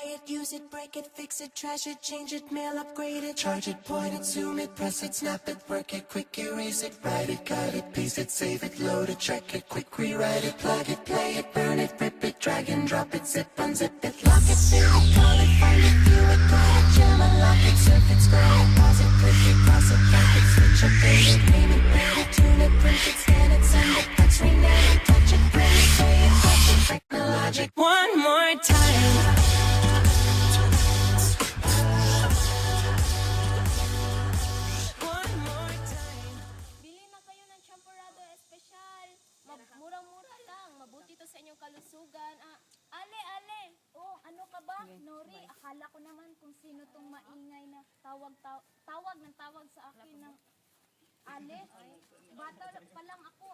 it, use it, break it, fix it, trash it, change it, mail, upgrade it, charge it, point it, zoom it, press it, snap it, work it, quick erase it, write it, cut it, paste it, save it, load it, check it, quick rewrite it, plug it, play it, burn it, rip it, drag and drop it, zip, unzip it, lock it, fill it, call it, find it, view it, write it, jam, unlock it, surf it, scroll it, pause it, click it, cross it, back it, switch it, pay it, name it, rate it, tune it, print it, scan it, send it, fax, rename it, touch it, print it, pay it, touch it, technologic. One more time. Bili na kayo ng Champurrado Espesyal. Murang-mura lang. Mabuti to sa inyong kalusugan. Ale. Oh, ano ka ba? Nori, akala ko naman kung sino tong maingay na tawag sa akin ng Ale. Bata pa lang ako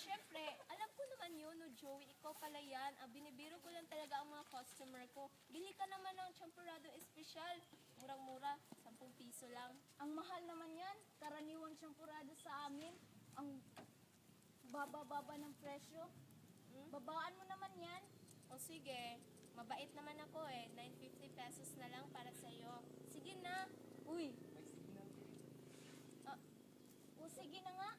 syempre, alam ko naman yun, no, Joey, ikaw pala yan. Binibiro ko lang talaga ang mga customer ko. Bili ka naman ng Champurrado Espesyal. Murang-mura, 10 piso lang. Ang mahal naman yan. Karaniwang Champurrado sa amin. Ang baba-baba ng presyo. Babaan mo naman yan. O sige, mabait naman ako 950 pesos na lang para sa'yo. Sige na. Uy. O sige na nga.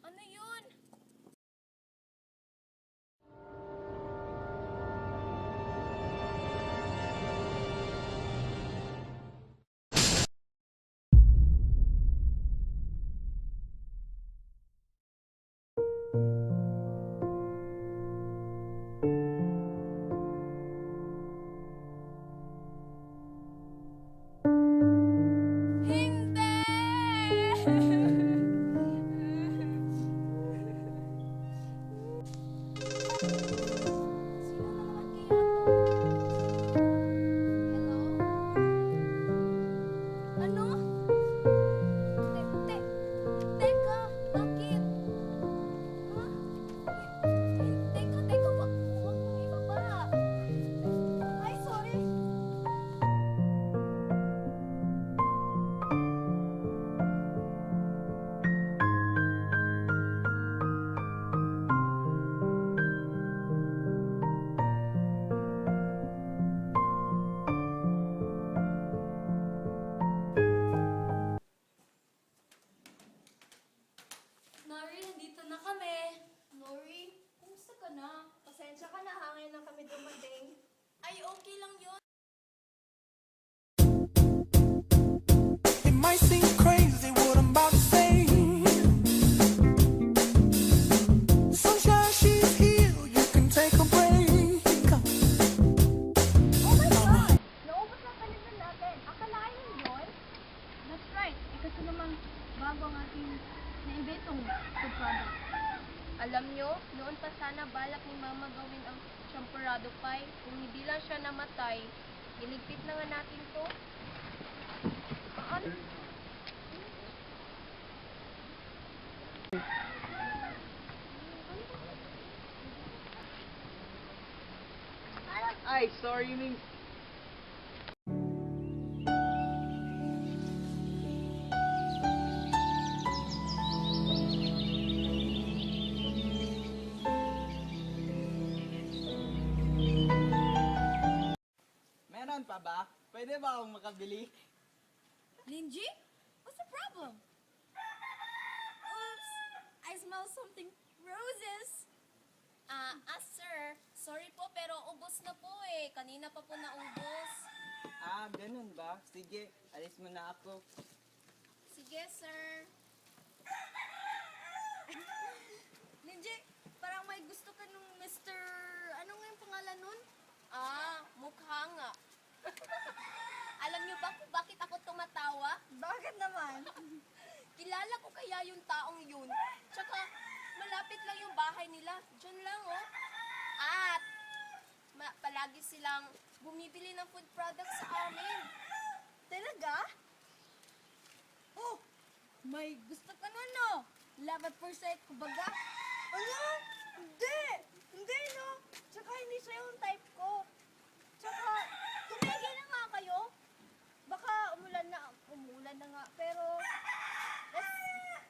Ano yun? Ano? Teka, bakit? Ha? Teka, wag mong ibaba. Ay, sorry. Nori, nandito na kami. Nori, kumusta ka na? Pasensya ka na, hangin lang kami dumating. Ay, okay lang yun. It might seem crazy what I'm about to say. Sunshine, she's here. You can take a break. Oh my God! Naubos ang kalitan natin. Akalain yun? That's right. Kasi naman bago ang ating na-inventong food product. Alam nyo, noon pa sana balak ni Mama gawin ang Champurrado pie. Kung hindi lang siya namatay, iligpit na nga natin to. Ano? Ay, sorry, Ming. Meron pa ba? Pwede ba akong makabili? Linji? What's the problem? Oops! I smell something roses! Sir. Sorry po, pero ubos na po Kanina pa po naubos. Ganun ba? Sige, alis mo na ako. Sige, sir. Linji, parang may gusto ka nung Mr. Ano nga yung pangalan nun? Mukha nga. Alam niyo ba kung bakit ako tumatawa? Bakit naman? Kilala ko kaya yung taong yun. Tsaka, malapit lang yung bahay nila. Diyan lang, At, palagi silang bumibili ng food products sa amin. Talaga? Oh, may gusto ka nun, no? Love at first sight, kumbaga. Ano? Hindi! Hindi, no? Tsaka hindi siya yung type ko. Tsaka, tumigil na nga kayo. Baka umulan na nga. Pero,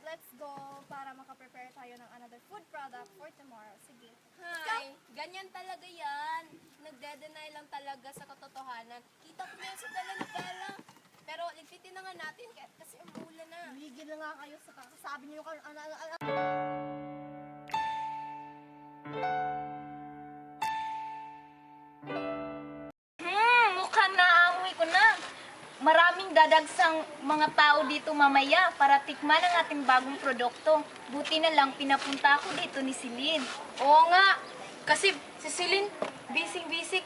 let's let's go para makaprepare tayo ng another food product for tomorrow. Sige. Hi, ganyan talaga yan. Nagde-deny lang talaga sa katotohanan. Kita ko na yan sa telenovela. Pero ligpitin na nga natin kasi umuulan na. Tumigil na nga kayo sa kakasabi niyo yung Mukha na, amoy ko na. Maraming dadagsang mga tao dito mamaya para tikman ang ating bagong produkto. Buti na lang pinapunta ako dito ni Celine. Oo nga, kasi si Celine, busy-busy.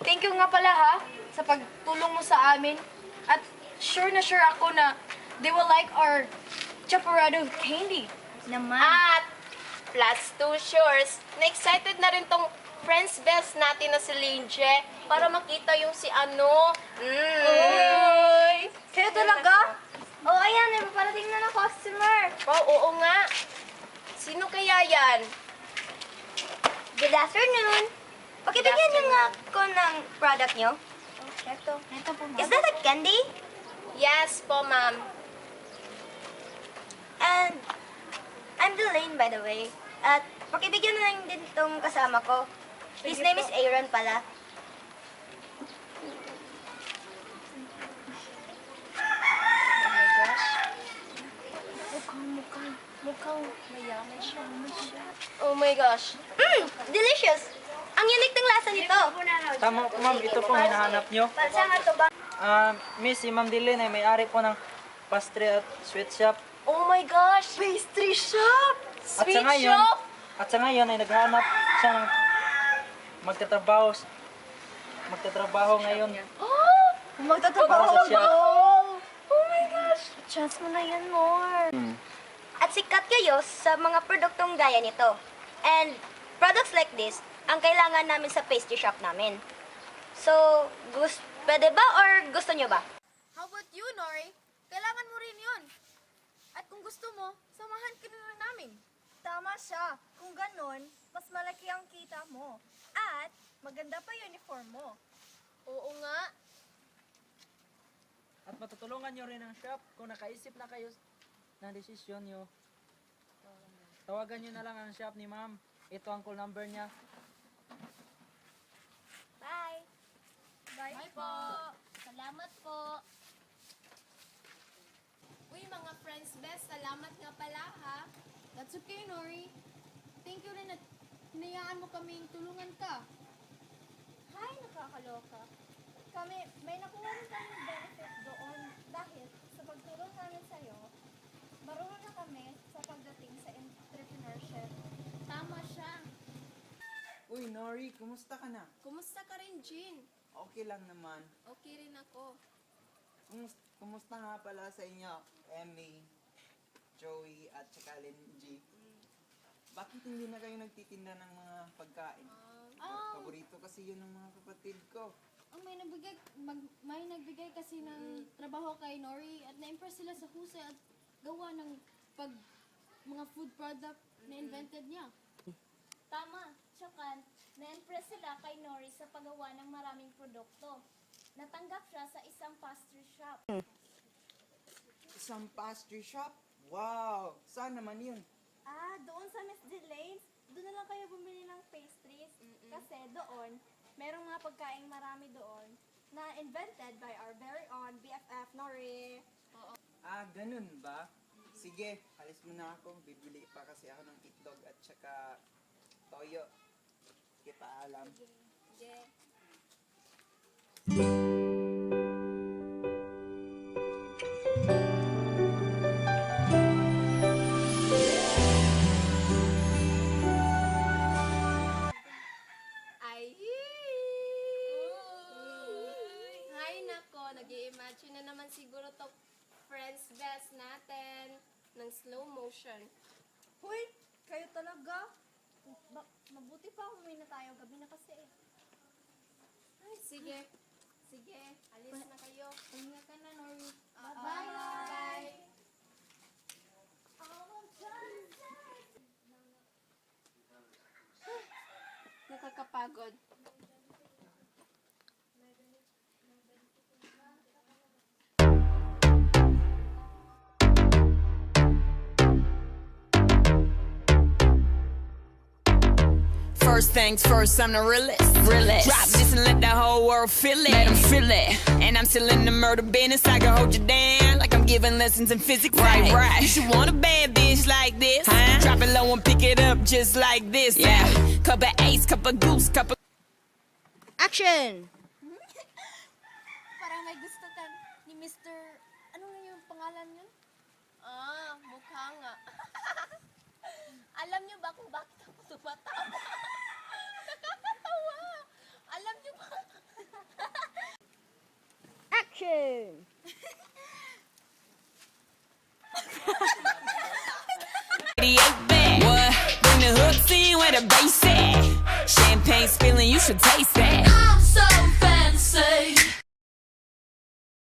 Thank you nga pala ha, sa pagtulong mo sa amin. At sure na sure ako na they will like our chaparrado candy. Naman. At plus two sures, na-excited na rin tong friends best natin na si Linje para makita yung si ano. Uy! Kaya talaga? Oh, ayan, may paparating na ng customer. Oh, oo nga. Sino kaya yan? Good afternoon. Pakibigyan niyo nga ako ng product niyo. Ito. Ito po, Is that a candy? Yes po, ma'am. And I'm Delaine, by the way. At pakibigyan na lang din tong kasama ko. His name is Aaron pala. Mukhang mayaman siya. Oh my gosh. Delicious! Ang unique ng lasa nito. Tama po ma'am, ito po hinahanap nyo. Palsa nga to ba? Miss, si Ma'am Dilin ay may-ari po ng pastry at sweet shop. Oh my gosh. Pastry shop! At Sweet sa ngayon, shop. ay naghahanap siya ng magtatrabaho ngayon. Oh! Magtatrabaho Para sa shop. Oh my gosh! Chance mo na yan, more. At sikat kayo sa mga produktong gaya nito. And products like this, ang kailangan namin sa pastry shop namin. So, pwede ba or gusto nyo ba? How about you, Nori? Kailangan mo rin yun. At kung gusto mo, samahan ka na lang namin. Tama siya. Kung ganun, mas malaki ang kita mo. At maganda pa yung uniform mo. Oo nga. At matutulungan nyo rin ang shop kung nakaisip na kayo ng desisyon nyo. Tawagan nyo na lang ang shop ni ma'am. Ito ang call number niya. Bye! Bye po. Salamat po. Uy, mga friends best, salamat nga pala ha. That's okay, Nori. Thank you rin at hinayaan mo kaming tulungan ka. Hi, nakakaloka. May nakuha rin kami benefit doon dahil sa pagtulong namin sa'yo, marunong na kami sa pagdating sa entrepreneurship. Tama siya. Uy, Nori, kumusta ka na? Kumusta ka rin, Jean? Okay lang naman. Okay rin ako. Kumusta nga pala sa inyo, Emmy, Joey, at saka Linji? Bakit hindi na kayo nagtitinda ng mga pagkain? Paborito kasi yun ng mga kapatid ko. Ang may nagbigay kasi ng trabaho kay Nori at na-impress sila sa husay at gawa ng mga food product na invented niya. Tama, Chokan. Na-impress sila kay Nori sa paggawa ng maraming produkto. Natanggap siya sa isang pastry shop. Isang pastry shop? Wow! Saan naman yun? Doon sa Miss Delaine, doon na lang kayo bumili ng pastries. Kasi doon, merong mga pagkain marami doon na invented by our very own BFF Nori. Ganun ba? Sige, alis muna ako. Bibili pa kasi ako ng itlog at saka toyo. Sige, paalam. Sige. Ay, nako, nag-i-imagine na naman siguro to friends best natin ng slow motion. Hoy, kayo talaga? Mabuti pa umuwi na tayo. Gabi na kasi. Ay, sige. Sige, alis na kayo. Pahinga ka na, Nori. Bye! Bye! Nakakapagod. First things first, I'm the realest. Drop this and let the whole world feel it. Let 'em feel it. And I'm still in the murder business. I can hold you down like I'm giving lessons in physics. Right. You should want a bad bitch like this. Drop it low and pick it up just like this. Yeah. Cup of ace, cup of goose, cup of. Action! Parang may gusto ka ni Mr. Ano nga yung pangalan yun? Ah, mukha nga. Alam niyo ba kung bakit ako tumatawa? Nakakatawa. Alam niyo ba? Action! What? Bring the hooks in where the bass at. Champagne spilling, you should taste that. I'm so fancy.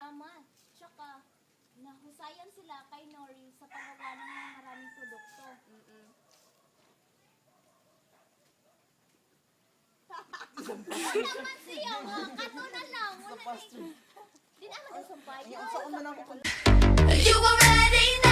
Tama. Tsaka, nahusayan sila kay Nori sa paggawa ng mga maraming produkto. Naman siya, kato na lang. Wala na. Di naman ang sumpay. Saan man ako You already